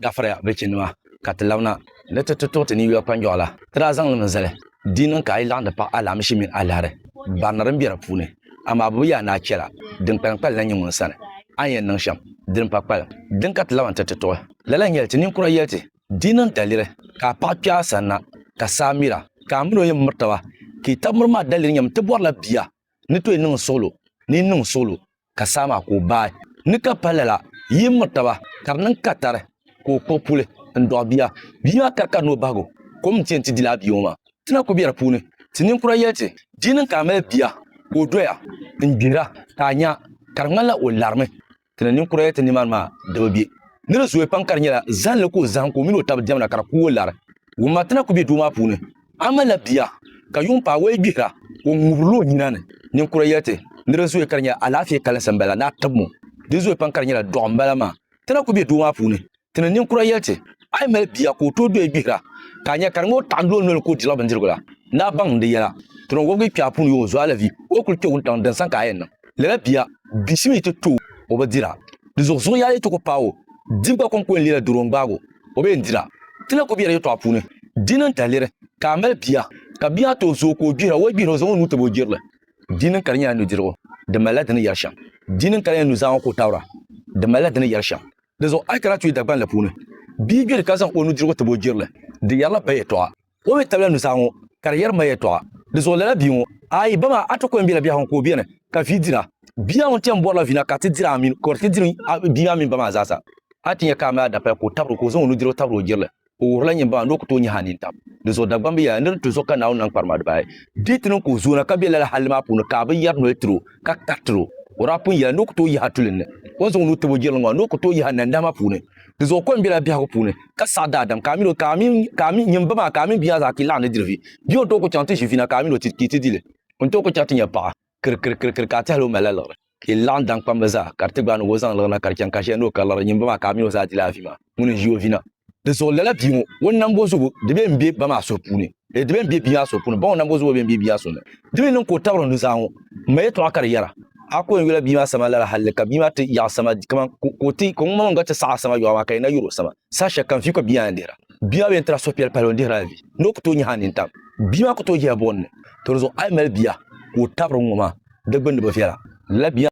gafara be chinma katlawna le to ni yo panjola tra zang lam zale dinan ka ila da pa alam shi min alare banaran biyar pune amma bu ya na kira din kpal na nyin sana ayen nan sham din pa kpal din katlawan to lalan yelti nin kura yelti dinan dalire ka pa kya sanna ka samira ka muno yim murtawa ki tamurma dalire nyam tibor la biya ni to nin solo ka sama ko ba ni ka palala yim murtawa karnan katare ko popule ndo biya karka no bago kom tienti dila bioma tina ko biya pune tinin kura yelti dinan ka mel biya ko doya ngira tanya karngala o larme tina nin kura yelti ni ma dabi nira zuwe pankar nyala zan le ko zan ko mino tab jamna kar ko lar wuma tina ko bi duma pune amala biya ka yumpa we gira ko ngurlo nyinane nin kura yelti nira zuwe karnya alafi kala sambala na tabmu di zuwe pankar nyala dombala ma tina ko bi duma pune tina nin kura yelti ay mel biya ko to do gira kanya karngo tando no ko dilo bandirgola na bang de yala tron wogi pya pun yo zo ala vi o kul ke untan dan san kayen le biya bisimi to o badira di zo zo yale to ko pawo dimba kon ko lira duron bago o be ndira tina ko biya to apune dinan talire ka mel biya ka biya to zo ko gira wo biro zo nu to bo girla dinan karnya no dirgo de malad ne yasham dinan karnya no zan ko tawra de malad ne yasham de zo ay kala tu dagban la pune bi bir ka san onu dirgo to bo girla de yalla baye to o be tabla no sango carrière maye to de zo la biwo ay bama atoko mbila biya ko biene ka vidira biya on tem bola vina ka ti dira min ko ti dira biya min bama zasa atinya kama da pa ko tabro ko zo onu dirgo tabro girla o rla nyamba no ko to nya hanin tab de zo dagban biya ndir to zo ka nawo nan parma da ditino ko zo na ka biya la halma pu no ka ba yar no tro ka katro ora pun ya no ko to yi hatulin ko zo no to bo girla no ko to yi hanan da ma pu ne de zo ko mbila biya ko pu ne ka sada adam kamilo kami nyamba ma kami biya za ki la ne dirvi biyo to ko chante shi fina kamilo ti dile on to ko chante nya pa kir ka ta lo mala lo ki lan dang pam za karte gban wo zan lo na kar chan ka she no ka lo nyamba ma kamilo za ti la fi ma mun jiwo fina de zo la biwo wonnan bo zo de be mbe ba ma so pu ne e de be mbe biya so pu ne ba wonnan bo zo be mbe biya so ne de non ko tawro no za ho me to akar yara ako ngula bima sama la halka bima ta ya sama kaman ko ti ko mo ngata sa sama yo ma kai na yuro sama sa shakkan fi ko biya ndira biya ben tra so piel palo ndira vi no ko to nya hanin tam bima ko to je bonne to zo ay mel biya ko tabro ngoma de bende ba fiara la biya